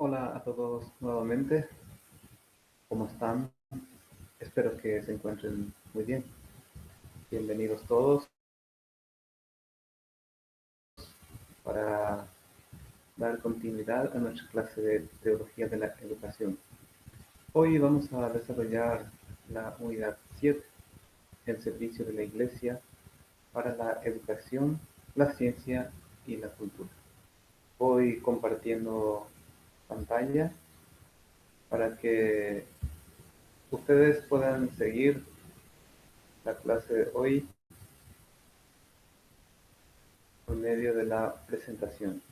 Hola a todos nuevamente, ¿cómo están? Espero que se encuentren muy bien. Bienvenidos todos para dar continuidad a nuestra clase de Teología de la Educación. Hoy vamos a desarrollar la unidad 7, el servicio de la Iglesia para la educación, la ciencia y la cultura. Voy compartiendo pantalla para que ustedes puedan seguir la clase de hoy por medio de la presentación.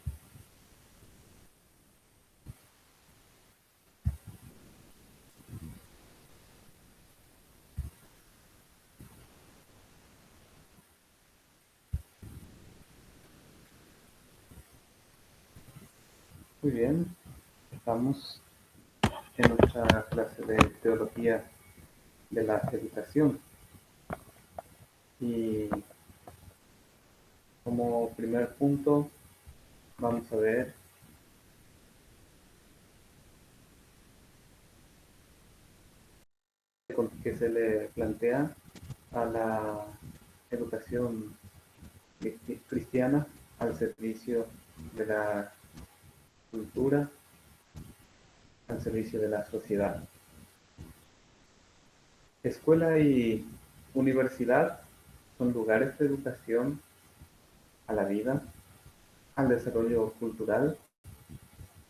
Muy bien, estamos en nuestra clase de Teología de la Educación y como primer punto vamos a ver que se le plantea a la educación cristiana al servicio de la cultura, al servicio de la sociedad. Escuela y universidad son lugares de educación a la vida, al desarrollo cultural,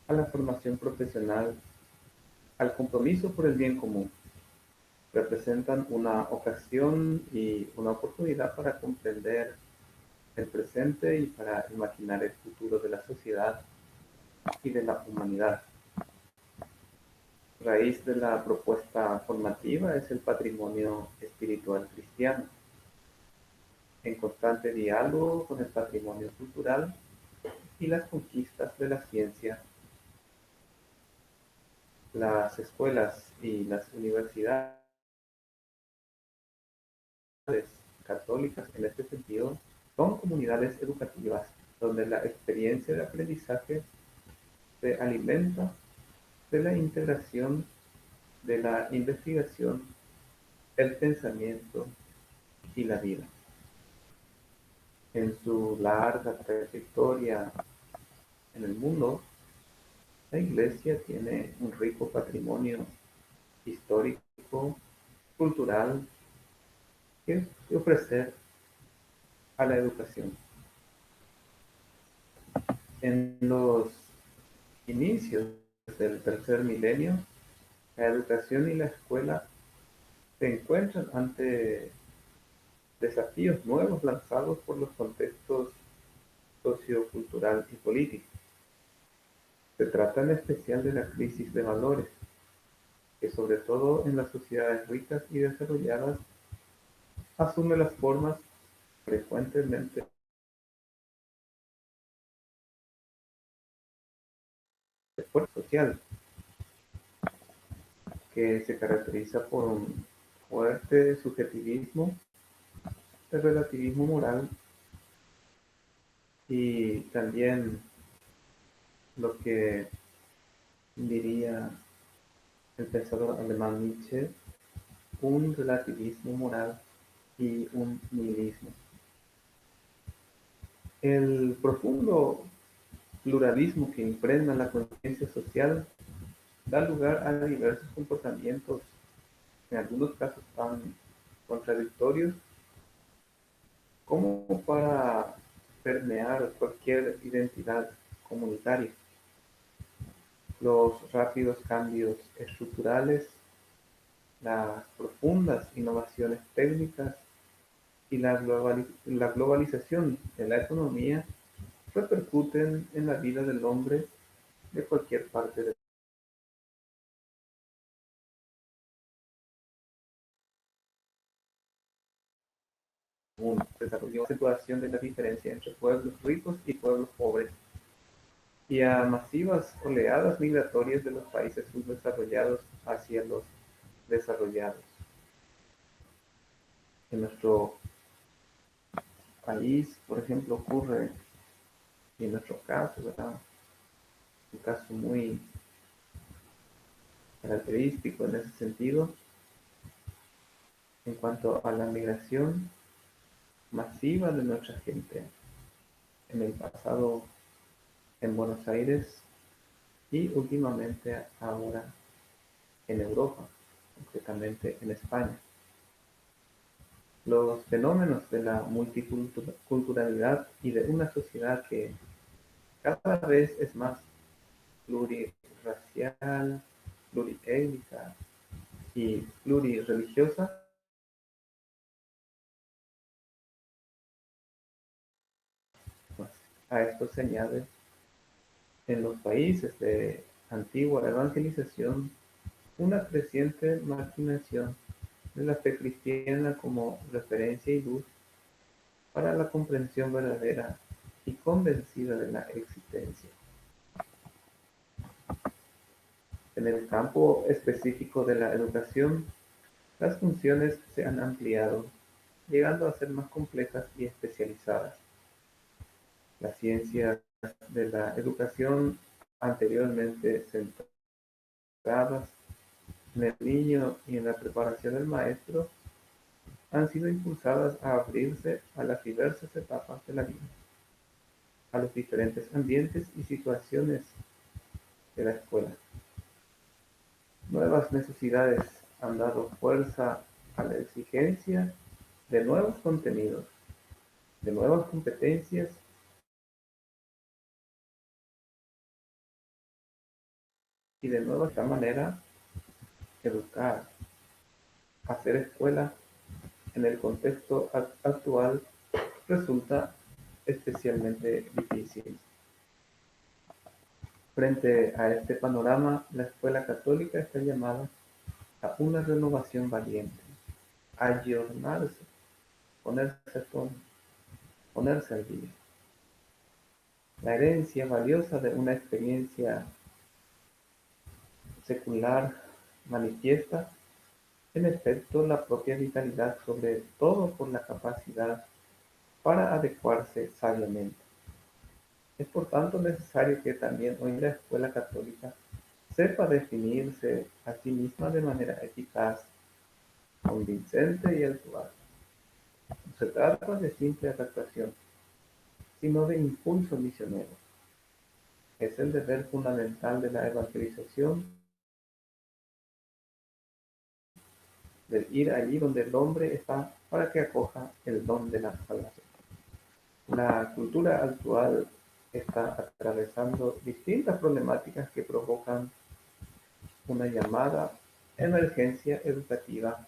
a la formación profesional, al compromiso por el bien común. Representan una ocasión y una oportunidad para comprender el presente y para imaginar el futuro de la sociedad y de la humanidad. Raíz de la propuesta formativa es el patrimonio espiritual cristiano, en constante diálogo con el patrimonio cultural y las conquistas de la ciencia. Las escuelas y las universidades católicas en este sentido son comunidades educativas donde la experiencia de aprendizaje se alimenta de la integración, de la investigación, el pensamiento y la vida. En su larga trayectoria en el mundo, la Iglesia tiene un rico patrimonio histórico, cultural, que ofrecer a la educación. En los inicios del tercer milenio, la educación y la escuela se encuentran ante desafíos nuevos lanzados por los contextos sociocultural y político. Se trata en especial de la crisis de valores, que sobre todo en las sociedades ricas y desarrolladas asume las formas frecuentemente de esfuerzo social, que se caracteriza por un fuerte subjetivismo, el relativismo moral y también lo que diría el pensador alemán Nietzsche, un relativismo moral y un nihilismo. El profundo pluralismo que impregna la conciencia social da lugar a diversos comportamientos, en algunos casos tan contradictorios como para permear cualquier identidad comunitaria. Los rápidos cambios estructurales, las profundas innovaciones técnicas y la globalización de la economía repercuten en la vida del hombre de cualquier parte del mundo. Desarrolló la situación de la diferencia entre pueblos ricos y pueblos pobres y a masivas oleadas migratorias de los países subdesarrollados hacia los desarrollados. En nuestro país, por ejemplo, ocurre, y en nuestro caso, ¿verdad? Un caso muy Característico en ese sentido, en cuanto a la migración masiva de nuestra gente en el pasado en Buenos Aires y últimamente ahora en Europa, concretamente en España. Los fenómenos de la multiculturalidad y de una sociedad que cada vez es más plurirracial, pluriétnica y plurireligiosa. Pues, a esto se añade en los países de antigua evangelización una creciente marginación de la fe cristiana como referencia y luz para la comprensión verdadera y convencida de la existencia. En el campo específico de la educación, las funciones se han ampliado, llegando a ser más complejas y especializadas. Las ciencias de la educación, anteriormente centradas en el niño y en la preparación del maestro, han sido impulsadas a abrirse a las diversas etapas de la vida, a los diferentes ambientes y situaciones de la escuela. Nuevas necesidades han dado fuerza a la exigencia de nuevos contenidos, de nuevas competencias y de nueva esta manera educar, hacer escuela en el contexto actual resulta especialmente difícil. Frente a este panorama, la escuela católica está llamada a una renovación valiente, a ayornarse, ponerse a tono, ponerse al día. La herencia valiosa de una experiencia secular manifiesta, en efecto, la propia vitalidad, sobre todo por la capacidad para adecuarse sabiamente. Es por tanto necesario que también hoy la escuela católica sepa definirse a sí misma de manera eficaz, convincente y actual. No se trata de simple adaptación, sino de impulso misionero. Es el deber fundamental de la evangelización, del ir allí donde el hombre está para que acoja el don de la salvación. La cultura actual está atravesando distintas problemáticas que provocan una llamada emergencia educativa.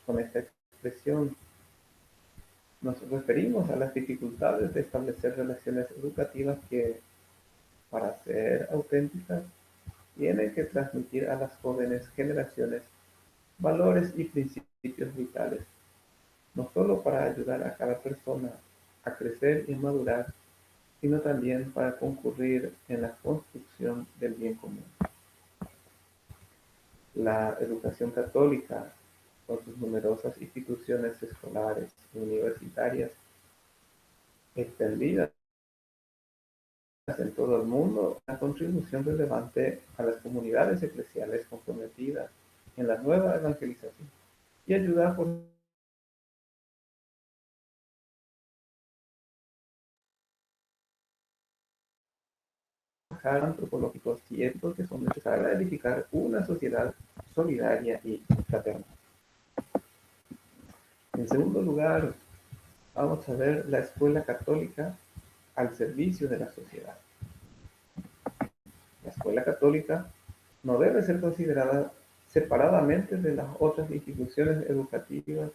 Con esta expresión nos referimos a las dificultades de establecer relaciones educativas que, para ser auténticas, tienen que transmitir a las jóvenes generaciones valores y principios vitales, no solo para ayudar a cada persona a crecer y madurar, sino también para concurrir en la construcción del bien común. La educación católica, con sus numerosas instituciones escolares y universitarias extendidas en todo el mundo, una contribución relevante a las comunidades eclesiales comprometidas en la nueva evangelización y ayudar a forjar antropológicos y éticos que son necesarios para edificar una sociedad solidaria y fraterna. En segundo lugar, vamos a ver la escuela católica al servicio de la sociedad. La escuela católica no debe ser considerada separadamente de las otras instituciones educativas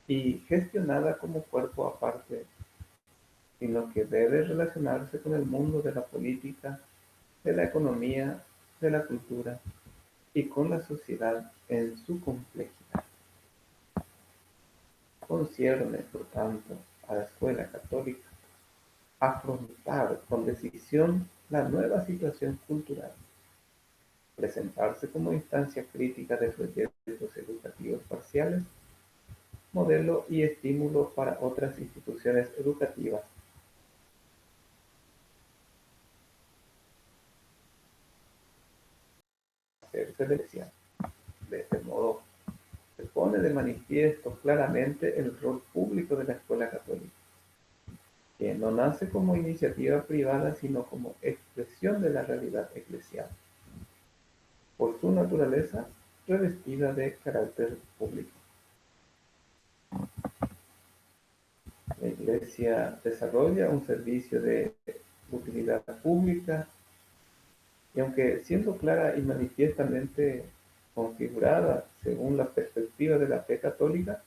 y gestionada como cuerpo aparte, sino que debe relacionarse con el mundo de la política, de la economía, de la cultura y con la sociedad en su complejidad. Concierne, por tanto, a la escuela católica afrontar con decisión la nueva situación cultural, presentarse como instancia crítica de proyectos educativos parciales, modelo y estímulo para otras instituciones educativas, hacerse de iglesia. De este modo, se pone de manifiesto claramente el rol público de la escuela católica, que no nace como iniciativa privada, sino como expresión de la realidad eclesial, por su naturaleza revestida de carácter público. La Iglesia desarrolla un servicio de utilidad pública y aunque siendo clara y manifiestamente configurada según la perspectiva de la fe católica,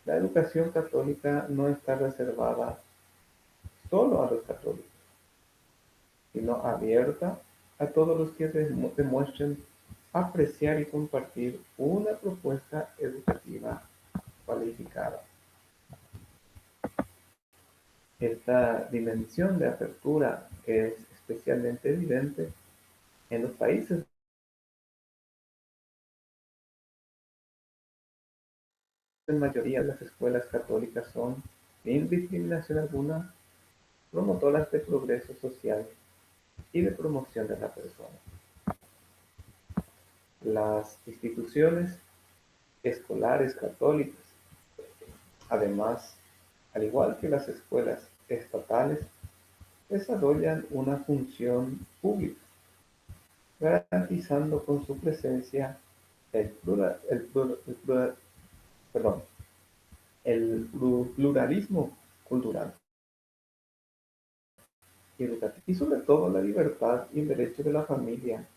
la educación católica no está reservada solo a los católicos, sino abierta a todos los que demuestren apreciar y compartir una propuesta educativa cualificada. Esta dimensión de apertura es especialmente evidente en los países donde la mayoría de las escuelas católicas son, sin discriminación alguna, promotoras de progreso social y de promoción de la persona. Las instituciones escolares católicas, además, al igual que las escuelas estatales, desarrollan una función pública, garantizando con su presencia el, plura- el plura- perdón, pluralismo cultural y educativo, y sobre todo la libertad y el derecho de la familia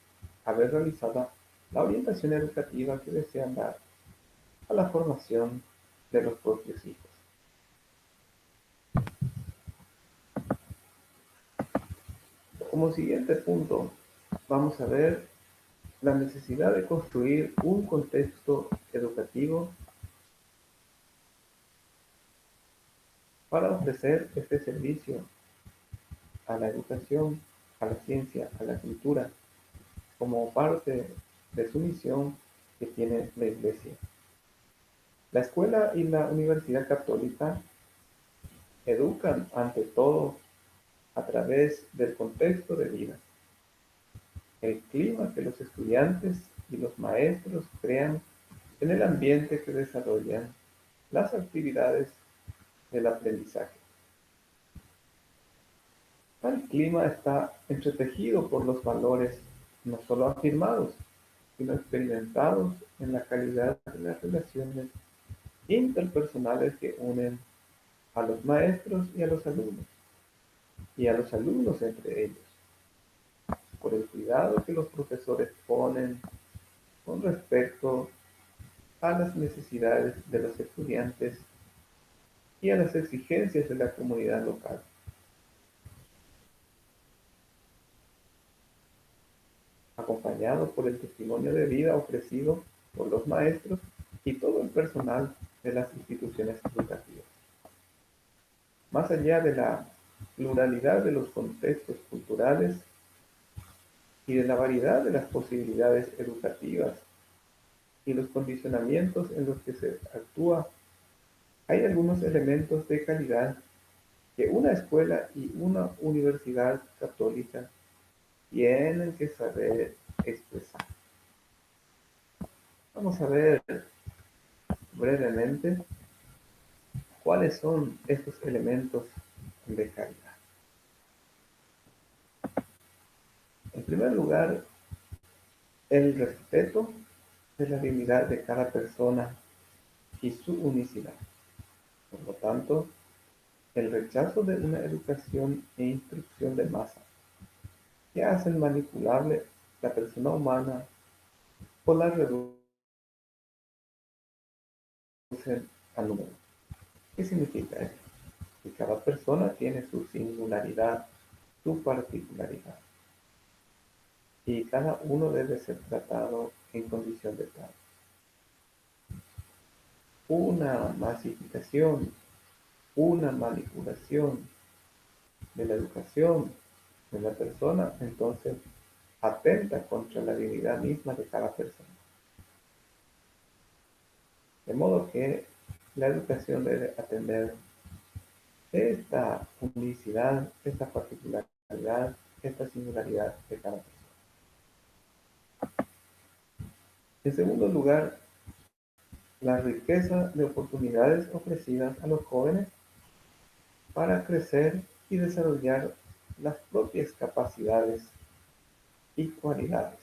a ver realizada la orientación educativa que desean dar a la formación de los propios hijos. Como siguiente punto, vamos a ver la necesidad de construir un contexto educativo para ofrecer este servicio a la educación, a la ciencia, a la cultura, como parte de su misión que tiene la Iglesia. La escuela y la universidad católica educan ante todo a través del contexto de vida, el clima que los estudiantes y los maestros crean en el ambiente que desarrollan las actividades del aprendizaje. Tal clima está entretejido por los valores no solo afirmados, sino experimentados en la calidad de las relaciones interpersonales que unen a los maestros y a los alumnos entre ellos, por el cuidado que los profesores ponen con respecto a las necesidades de los estudiantes y a las exigencias de la comunidad local, acompañado por el testimonio de vida ofrecido por los maestros y todo el personal de las instituciones educativas. Más allá de la pluralidad de los contextos culturales y de la variedad de las posibilidades educativas y los condicionamientos en los que se actúa, hay algunos elementos de calidad que una escuela y una universidad católica tienen que saber expresar. Vamos a ver brevemente cuáles son estos elementos de calidad. En primer lugar, el respeto de la dignidad de cada persona y su unicidad. Por lo tanto, el rechazo de una educación e instrucción de masa que hacen manipulable la persona humana o la reducen al número. ¿Qué significa esto? Que cada persona tiene su singularidad, su particularidad, y cada uno debe ser tratado en condición de tal. Una masificación, una manipulación de la educación de la persona, entonces atenta contra la dignidad misma de cada persona. De modo que la educación debe atender esta unicidad, esta particularidad, esta singularidad de cada persona. En segundo lugar, la riqueza de oportunidades ofrecidas a los jóvenes para crecer y desarrollar las propias capacidades y cualidades.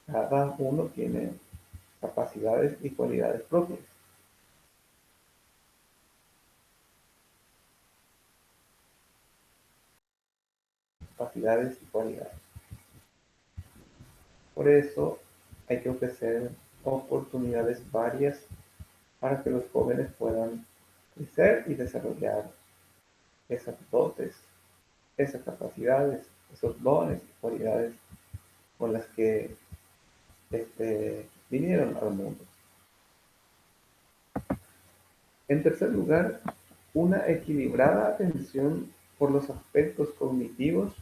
Cada uno tiene capacidades y cualidades propias. Capacidades y cualidades. Por eso hay que ofrecer oportunidades varias para que los jóvenes puedan crecer y desarrollar esas dotes, esas capacidades, esos dones y cualidades con las que vinieron al mundo. En tercer lugar, una equilibrada atención por los aspectos cognitivos,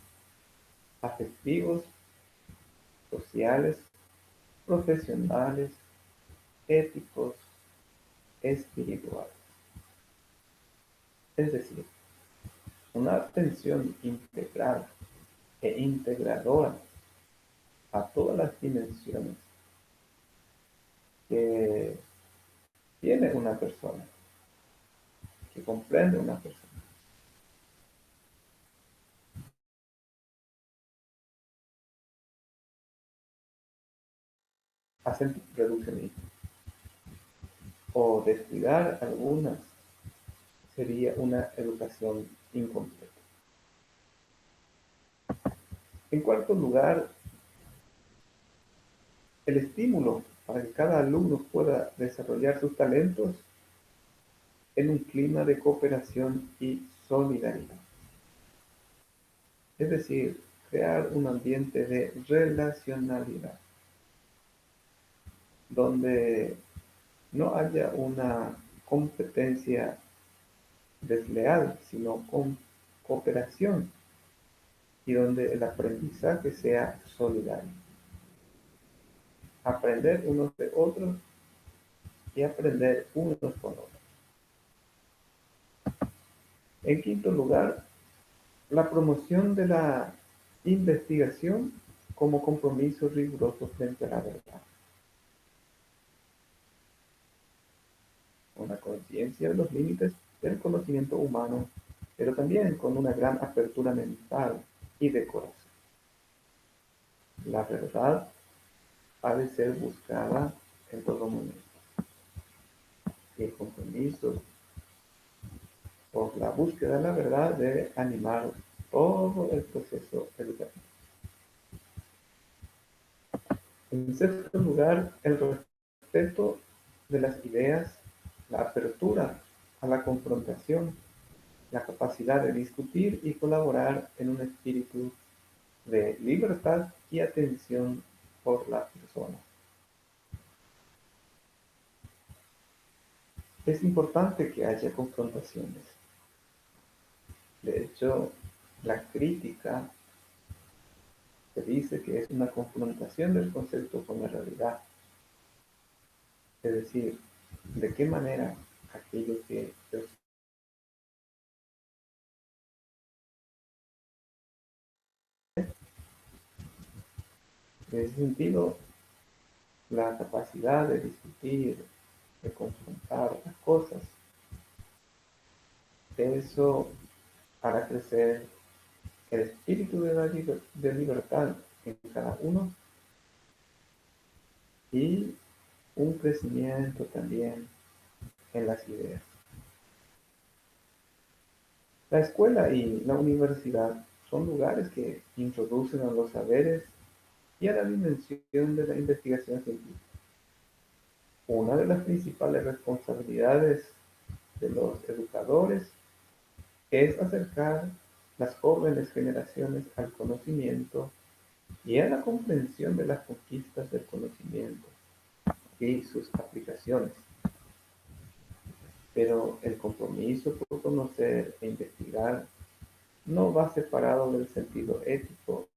afectivos, sociales, profesionales, éticos, espirituales. Es decir, una atención integral e integradora a todas las dimensiones que tiene una persona, que comprende una persona. Hacen reduccionismo o descuidar algunas sería una educación incompleta. En cuarto lugar, el estímulo para que cada alumno pueda desarrollar sus talentos en un clima de cooperación y solidaridad. Es decir, crear un ambiente de relacionalidad donde no haya una competencia desleal, sino con cooperación y donde el aprendizaje sea solidario. Aprender unos de otros y aprender unos con otros. En quinto lugar, la promoción de la investigación como compromiso riguroso frente a la verdad. Una conciencia de los límites del conocimiento humano, pero también con una gran apertura mental y de corazón. La verdad ha de ser buscada en todo momento. Y el compromiso por la búsqueda de la verdad debe animar todo el proceso educativo. En sexto lugar, el respeto de las ideas, la apertura a la confrontación, la capacidad de discutir y colaborar en un espíritu de libertad y atención por la persona. Es importante que haya confrontaciones. De hecho, la crítica se dice que es una confrontación del concepto con la realidad. Es decir, de qué manera aquello que en ese sentido, la capacidad de discutir, de confrontar las cosas, eso hará crecer el espíritu de, de libertad en cada uno y un crecimiento también en las ideas. La escuela y la universidad son lugares que introducen a los saberes y a la dimensión de la investigación científica. Una de las principales responsabilidades de los educadores es acercar las jóvenes generaciones al conocimiento y a la comprensión de las conquistas del conocimiento y sus aplicaciones. Pero el compromiso por conocer e investigar no va separado del sentido ético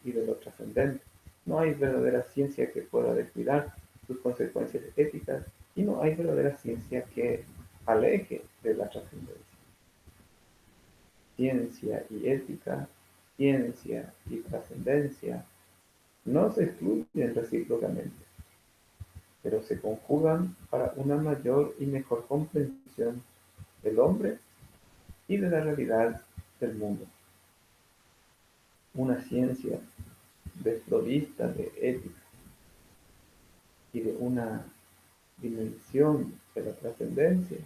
y de lo trascendente. No hay verdadera ciencia que pueda descuidar sus consecuencias éticas y no hay verdadera ciencia que aleje de la trascendencia. Ciencia y ética ciencia y trascendencia no se excluyen recíprocamente, pero se conjugan para una mayor y mejor comprensión del hombre y de la realidad del mundo. Una ciencia desprovista de ética y de una dimensión de la trascendencia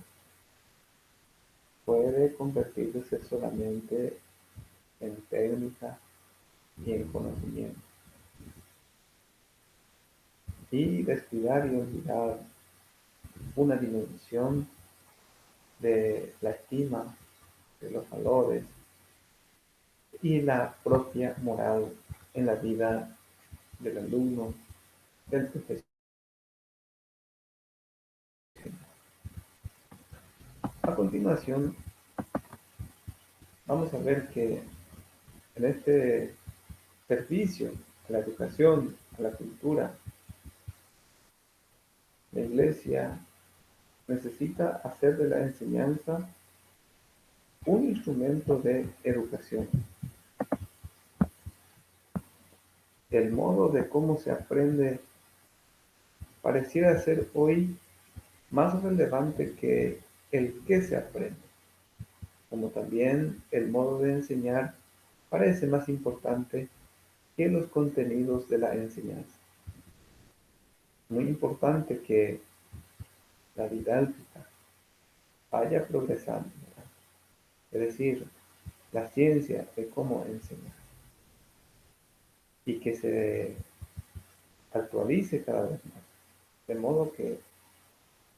puede convertirse solamente en técnica y en conocimiento, y descuidar y olvidar una dimensión de la estima, de los valores y la propia moral en la vida del alumno, del profesor. A continuación, vamos a ver que en este servicio a la educación, a la cultura, la Iglesia necesita hacer de la enseñanza un instrumento de educación. El modo de cómo se aprende pareciera ser hoy más relevante que el qué se aprende, como también el modo de enseñar parece más importante que los contenidos de la enseñanza. Muy importante que la didáctica vaya progresando, ¿verdad? Es decir, la ciencia de cómo enseñar y que se actualice cada vez más, de modo que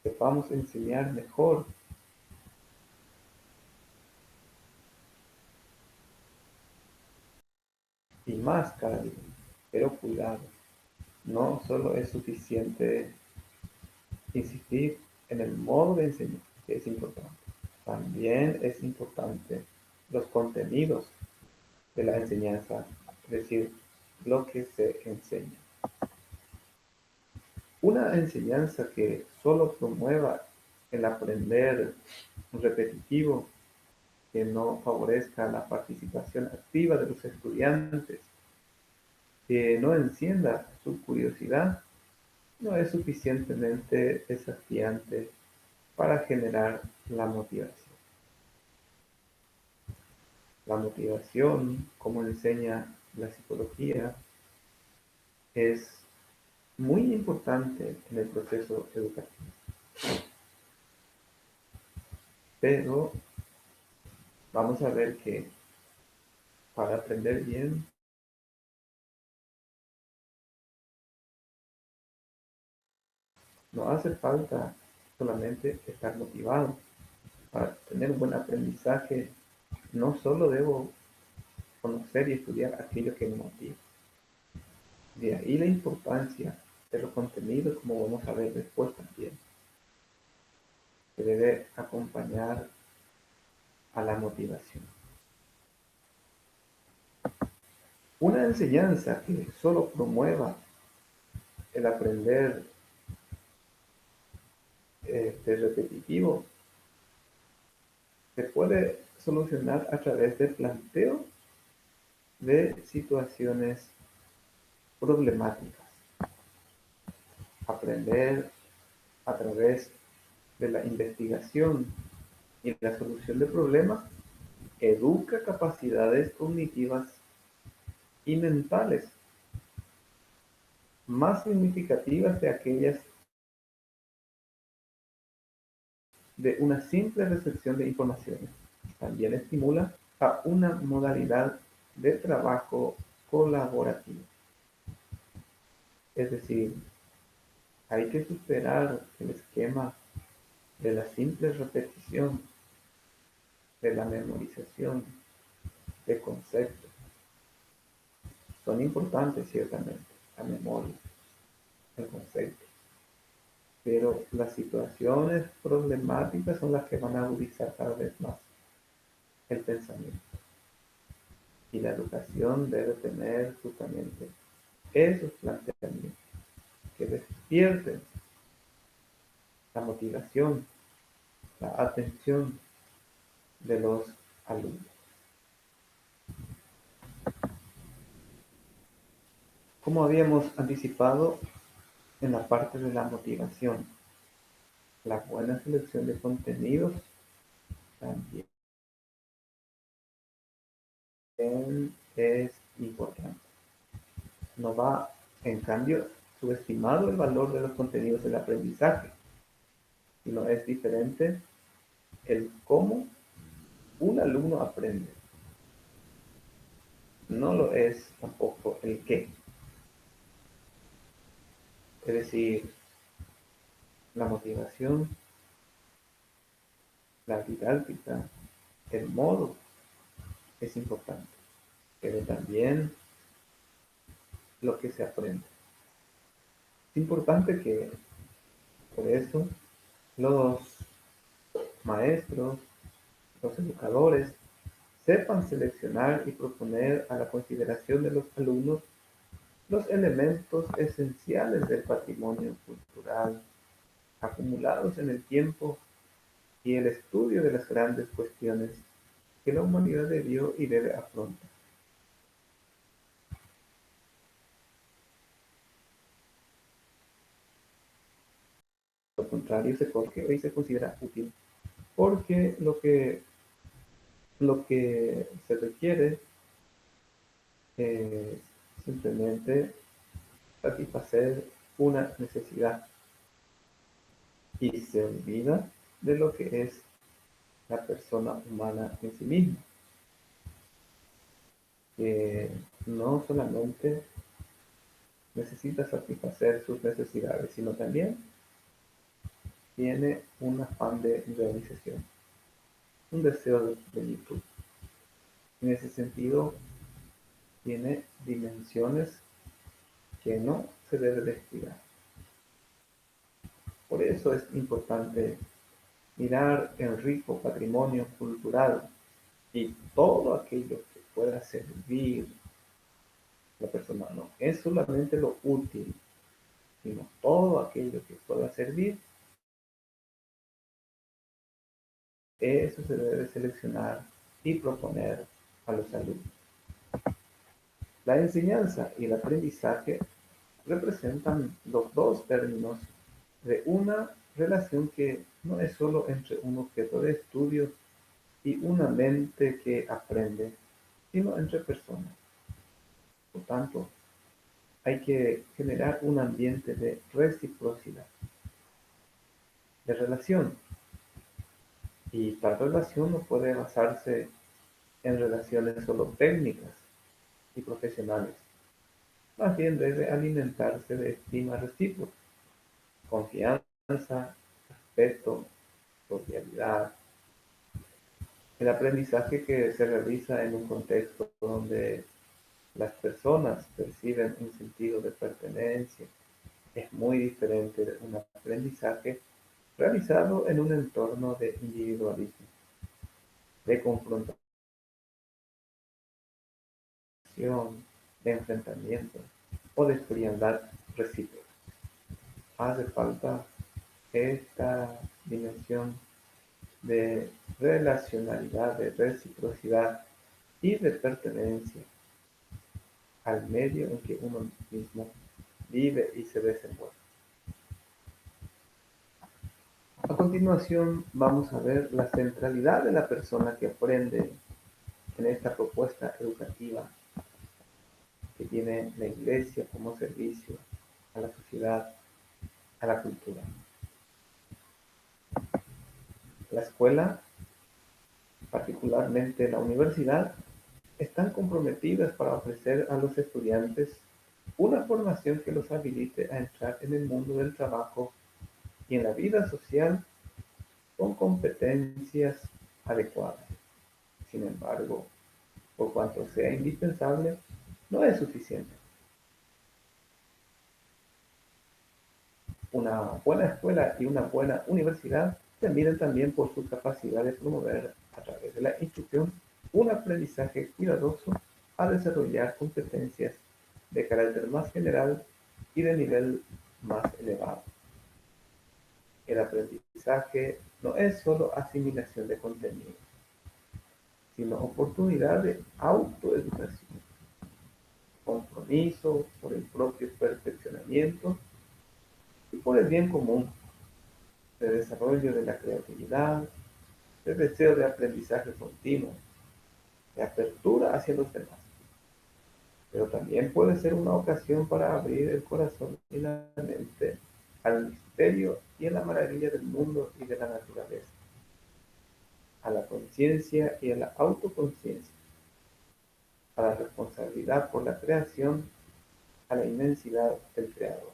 sepamos enseñar mejor y más cada día. Pero cuidado, no solo es suficiente insistir en el modo de enseñar, que es importante. También es importante los contenidos de la enseñanza, es decir, lo que se enseña. Una enseñanza que solo promueva el aprender repetitivo, que no favorezca la participación activa de los estudiantes, que no encienda su curiosidad, no es suficientemente desafiante para generar la motivación. La motivación, como enseña la psicología, es muy importante en el proceso educativo, pero vamos a ver que para aprender bien no hace falta solamente estar motivado. Para tener un buen aprendizaje, no solo debo conocer y estudiar aquello que me motiva. De ahí la importancia de los contenidos, como vamos a ver después también, que debe acompañar a la motivación. Una enseñanza que solo promueva el aprender de repetitivo se puede solucionar a través del planteo de situaciones problemáticas. Aprender a través de la investigación y la solución de problemas educa capacidades cognitivas y mentales más significativas de aquellas de una simple recepción de informaciones. También estimula a una modalidad de trabajo colaborativo. Es decir, hay que superar el esquema de la simple repetición, de la memorización de conceptos. Son importantes ciertamente, la memoria, el concepto, pero las situaciones problemáticas son las que van a agudizar cada vez más el pensamiento. Y la educación debe tener justamente esos planteamientos que despierten la motivación, la atención de los alumnos. Como habíamos anticipado en la parte de la motivación, la buena selección de contenidos también es importante. No va, en cambio, subestimado el valor de los contenidos del aprendizaje, sino es diferente el cómo un alumno aprende. No lo es tampoco el qué. Es decir, la motivación, la didáctica, el modo es importante, pero también lo que se aprende. Es importante que por eso los maestros, los educadores, sepan seleccionar y proponer a la consideración de los alumnos los elementos esenciales del patrimonio cultural acumulados en el tiempo y el estudio de las grandes cuestiones que la humanidad debió y debe afrontar. Lo contrario que hoy se considera útil, porque lo que se requiere es simplemente satisfacer una necesidad y se olvida de lo que es la persona humana en sí misma, que no solamente necesita satisfacer sus necesidades, sino también tiene un afán de realización, un deseo de plenitud. En ese sentido, tiene dimensiones que no se debe descuidar. Por eso es importante mirar el rico patrimonio cultural y todo aquello que pueda servir a la persona. No es solamente lo útil, sino todo aquello que pueda servir. Eso se debe seleccionar y proponer a los alumnos. La enseñanza y el aprendizaje representan los dos términos de una relación que no es solo entre un objeto de estudio y una mente que aprende, sino entre personas. Por tanto, hay que generar un ambiente de reciprocidad, de relación. Y tal relación no puede basarse en relaciones solo técnicas y profesionales. Más bien debe alimentarse de estima recíproca, confianza, respeto, cordialidad. El aprendizaje que se realiza en un contexto donde las personas perciben un sentido de pertenencia es muy diferente de un aprendizaje realizado en un entorno de individualismo, de confrontación, de enfrentamiento o de frialdad recíproca. Hace falta esta dimensión de relacionalidad, de reciprocidad y de pertenencia al medio en que uno mismo vive y se desenvuelve. A continuación vamos a ver la centralidad de la persona que aprende en esta propuesta educativa que tiene la Iglesia como servicio a la sociedad, a la cultura. La escuela, particularmente la universidad, están comprometidas para ofrecer a los estudiantes una formación que los habilite a entrar en el mundo del trabajo y en la vida social con competencias adecuadas. Sin embargo, por cuanto sea indispensable, no es suficiente. Una buena escuela y una buena universidad se miden también por su capacidad de promover a través de la instrucción un aprendizaje cuidadoso a desarrollar competencias de carácter más general y de nivel más elevado. El aprendizaje no es solo asimilación de contenido, sino oportunidad de autoeducación, compromiso compromiso, por el propio perfeccionamiento y por el bien común, de desarrollo de la creatividad, de deseo de aprendizaje continuo, de apertura hacia los demás. Pero también puede ser una ocasión para abrir el corazón y la mente al misterio y a la maravilla del mundo y de la naturaleza, a la conciencia y a la autoconciencia, a la responsabilidad por la creación, a la inmensidad del Creador.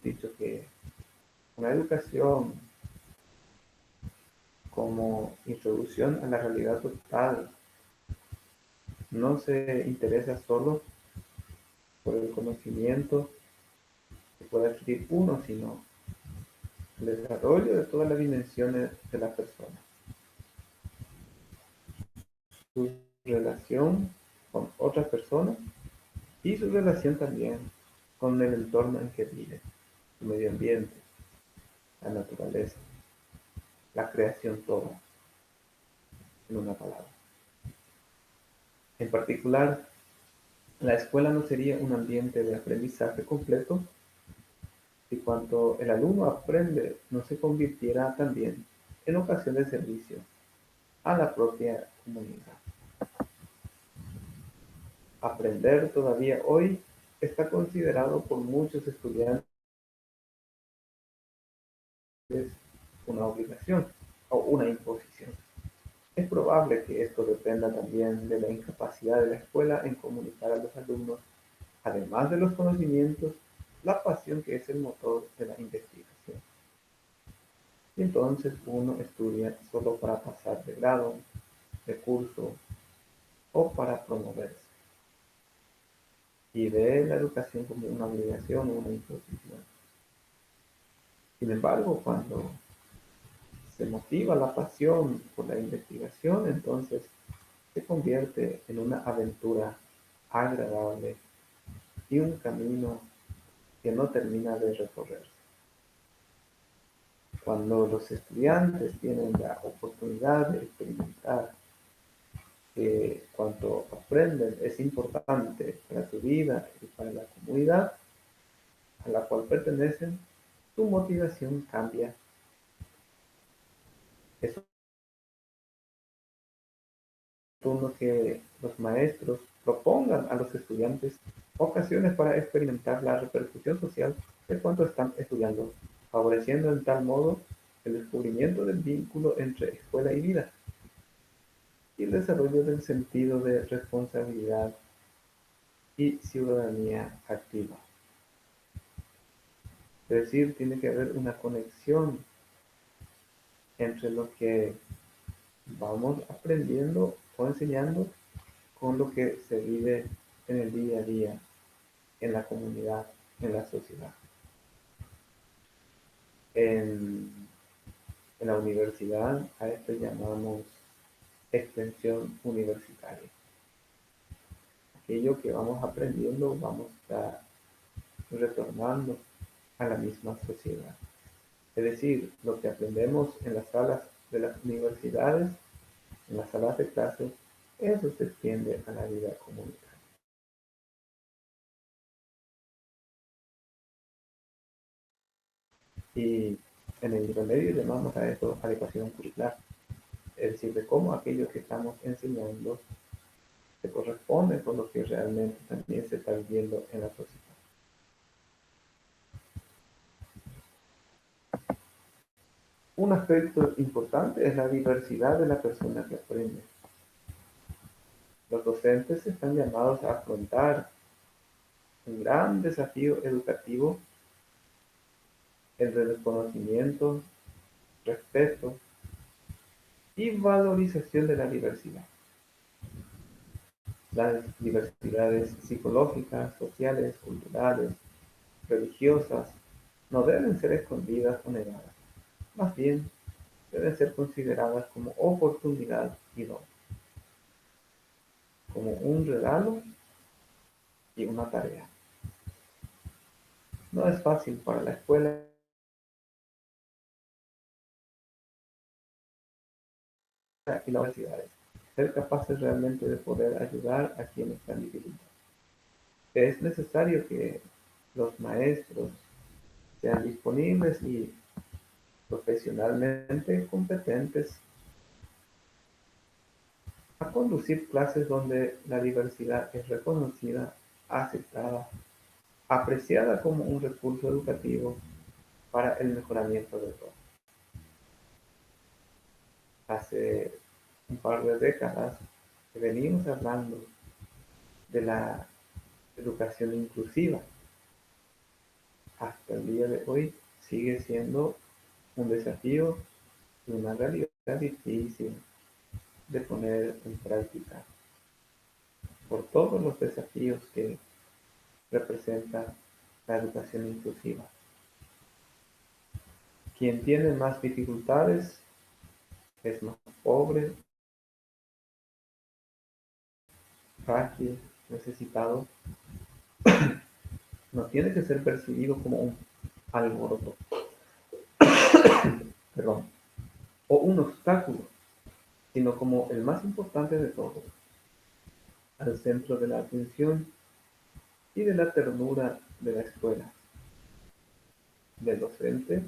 Dicho que una educación como introducción a la realidad total no se interesa solo por el conocimiento que puede adquirir uno, sino el desarrollo de todas las dimensiones de la persona, su relación con otras personas y su relación también con el entorno en que vive, su medio ambiente, la naturaleza, la creación toda, en una palabra. En particular, la escuela no sería un ambiente de aprendizaje completo si cuanto el alumno aprende no se convirtiera también en ocasión de servicio a la propia comunidad. Aprender todavía hoy está considerado por muchos estudiantes una obligación o una imposición. Es probable que esto dependa también de la incapacidad de la escuela en comunicar a los alumnos, además de los conocimientos, la pasión que es el motor de la investigación. Y entonces uno estudia solo para pasar de grado, de curso o para promoverse. Y ve la educación como una obligación o una imposición. Sin embargo, cuando se motiva la pasión por la investigación, entonces se convierte en una aventura agradable y un camino que no termina de recorrerse. Cuando los estudiantes tienen la oportunidad de experimentar que cuanto aprenden es importante para su vida y para la comunidad a la cual pertenecen, su motivación cambia. Es oportuno que los maestros propongan a los estudiantes ocasiones para experimentar la repercusión social de cuanto están estudiando, favoreciendo en tal modo el descubrimiento del vínculo entre escuela y vida y el desarrollo del sentido de responsabilidad y ciudadanía activa. Es decir, tiene que haber una conexión entre lo que vamos aprendiendo o enseñando con lo que se vive en el día a día, en la comunidad, en la sociedad. En, en la universidad a esto llamamos extensión universitaria. Aquello que vamos aprendiendo vamos a retornando a la misma sociedad. Es decir, lo que aprendemos en las salas de las universidades, en las salas de clase, eso se extiende a la vida comunitaria. Y en el intermedio llamamos a esto adecuación curricular, es decir, de cómo aquello que estamos enseñando se corresponde con lo que realmente también se está viviendo en la sociedad. Un aspecto importante es la diversidad de la persona que aprende. Los docentes están llamados a afrontar un gran desafío educativo, el de conocimiento, respeto y valorización de la diversidad. Las diversidades psicológicas, sociales, culturales, religiosas, no deben ser escondidas o negadas. Más bien, deben ser consideradas como oportunidad y don, como un regalo y una tarea. No es fácil para la escuela y las universidades, ser capaces realmente de poder ayudar a quienes están dificultad. Es necesario que los maestros sean disponibles y profesionalmente competentes a conducir clases donde la diversidad es reconocida, aceptada, apreciada como un recurso educativo para el mejoramiento de todos. Hace un par de décadas que venimos hablando de la educación inclusiva. Hasta el día de hoy sigue siendo un desafío y una realidad difícil de poner en práctica por todos los desafíos que representa la educación inclusiva. Quien tiene más dificultades es más pobre, frágil, necesitado, no tiene que ser percibido como un alboroto, perdón, o un obstáculo, sino como el más importante de todos, al centro de la atención y de la ternura de la escuela, del docente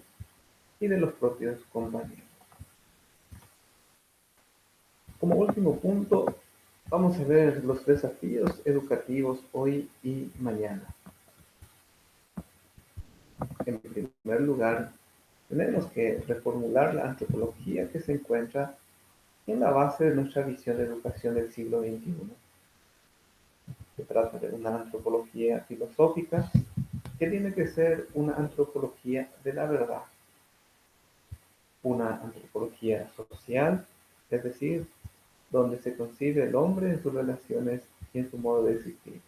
y de los propios compañeros. Como último punto, vamos a ver los desafíos educativos hoy y mañana. En primer lugar, tenemos que reformular la antropología que se encuentra en la base de nuestra visión de educación del siglo XXI. Se trata de una antropología filosófica que tiene que ser una antropología de la verdad, una antropología social, es decir, donde se concibe el hombre en sus relaciones y en su modo de existir.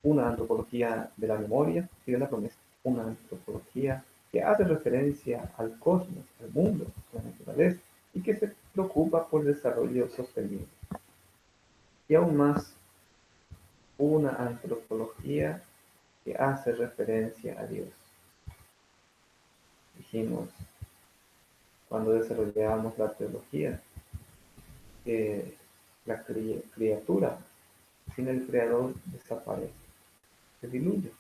Una antropología de la memoria y de la promesa. Una antropología que hace referencia al cosmos, al mundo, a la naturaleza, y que se preocupa por el desarrollo sostenible. Y aún más, una antropología que hace referencia a Dios. Dijimos, cuando desarrollamos la teología, que la criatura sin el creador desaparece, se diluye.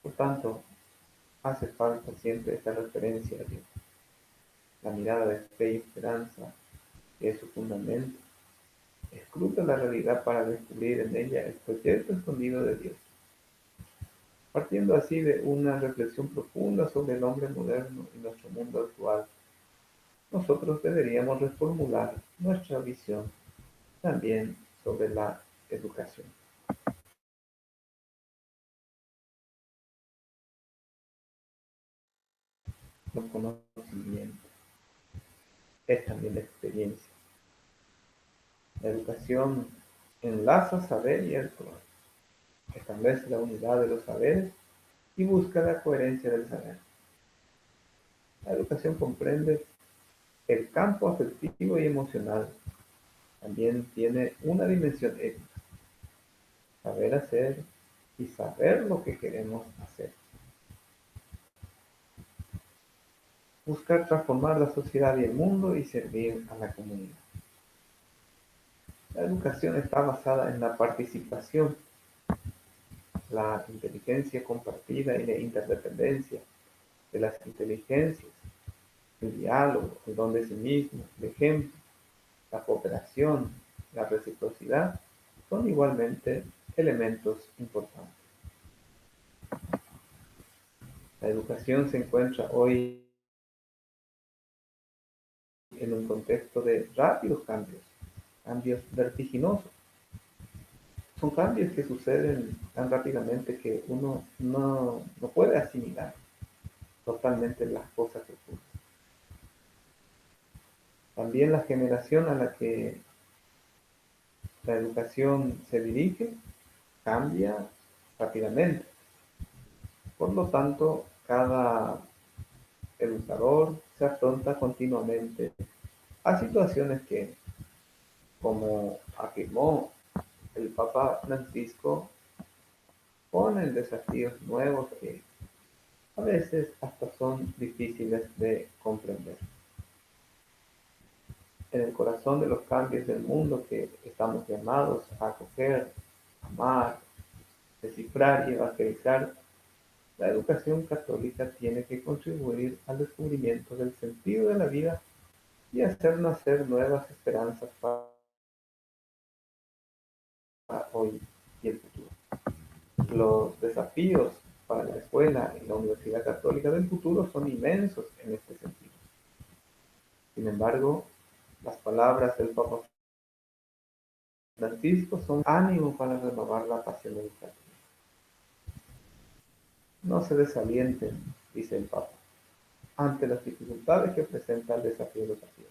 Por tanto, hace falta siempre esta referencia a Dios. La mirada de fe y esperanza, que es su fundamento, escruta la realidad para descubrir en ella el proyecto escondido de Dios. Partiendo así de una reflexión profunda sobre el hombre moderno y nuestro mundo actual, nosotros deberíamos reformular nuestra visión también sobre la educación. El conocimiento es también la experiencia. La educación enlaza saber y el conocimiento, establece la unidad de los saberes y busca la coherencia del saber. La educación comprende el campo afectivo y emocional. También tiene una dimensión ética, saber hacer y saber lo que queremos hacer. Buscar transformar la sociedad y el mundo y servir a la comunidad. La educación está basada en la participación, la inteligencia compartida y la interdependencia de las inteligencias, el diálogo, el don de sí mismo, el ejemplo, la cooperación, la reciprocidad, son igualmente elementos importantes. La educación se encuentra hoy en un contexto de rápidos cambios, cambios vertiginosos. Son cambios que suceden tan rápidamente que uno no puede asimilar totalmente las cosas que ocurren. También la generación a la que la educación se dirige cambia rápidamente. Por lo tanto, cada educador se afronta continuamente a situaciones que, como afirmó el Papa Francisco, ponen desafíos nuevos que a veces hasta son difíciles de comprender. En el corazón de los cambios del mundo que estamos llamados a acoger, amar, descifrar y evangelizar, la educación católica tiene que contribuir al descubrimiento del sentido de la vida y hacer nacer nuevas esperanzas para hoy y el futuro. Los desafíos para la escuela y la Universidad Católica del futuro son inmensos en este sentido. Sin embargo, las palabras del Papa Francisco son ánimo para renovar la pasión educativa. No se desalienten, dice el Papa, ante las dificultades que presenta el desafío educativo.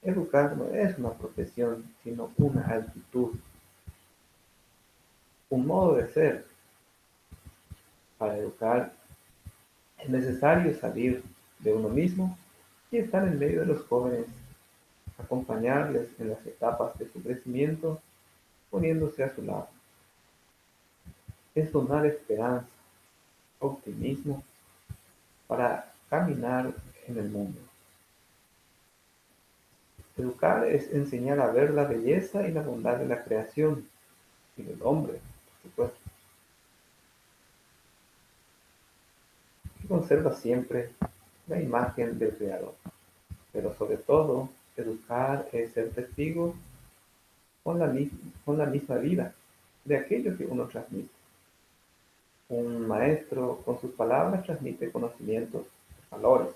Educar no es una profesión, sino una actitud, un modo de ser. Para educar es necesario salir de uno mismo y estar en medio de los jóvenes, acompañarles en las etapas de su crecimiento, poniéndose a su lado. Es donar esperanza, optimismo para caminar en el mundo. Educar es enseñar a ver la belleza y la bondad de la creación y del hombre, por supuesto, que conserva siempre la imagen del Creador. Pero sobre todo, educar es ser testigo con la misma vida de aquello que uno transmite. Un maestro con sus palabras transmite conocimientos, valores,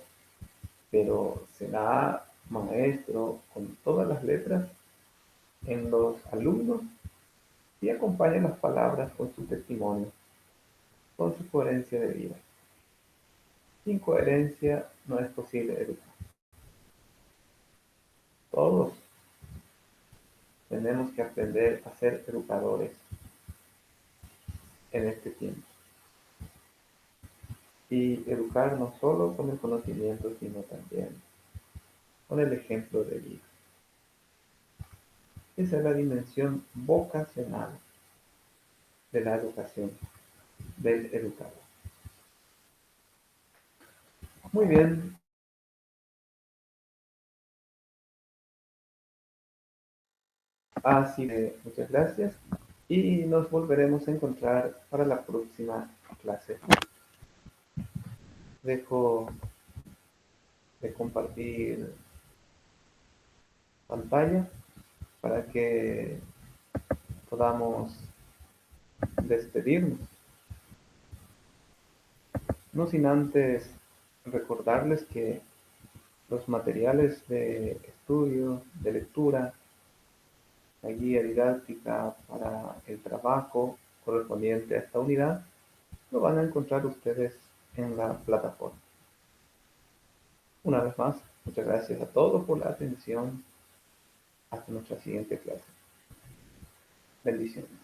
pero será maestro con todas las letras en los alumnos y acompaña las palabras con su testimonio, con su coherencia de vida. Sin coherencia no es posible educar. Todos tenemos que aprender a ser educadores en este tiempo y educar no solo con el conocimiento, sino también con el ejemplo de vida. Esa es la dimensión vocacional de la educación, del educador. Muy bien, así que muchas gracias y nos volveremos a encontrar para la próxima clase. Dejo de compartir pantalla para que podamos despedirnos. No sin antes recordarles que los materiales de estudio, de lectura, la guía didáctica para el trabajo correspondiente a esta unidad, lo van a encontrar ustedes en la plataforma. Una vez más, muchas gracias a todos por la atención. Hasta nuestra siguiente clase. Bendiciones.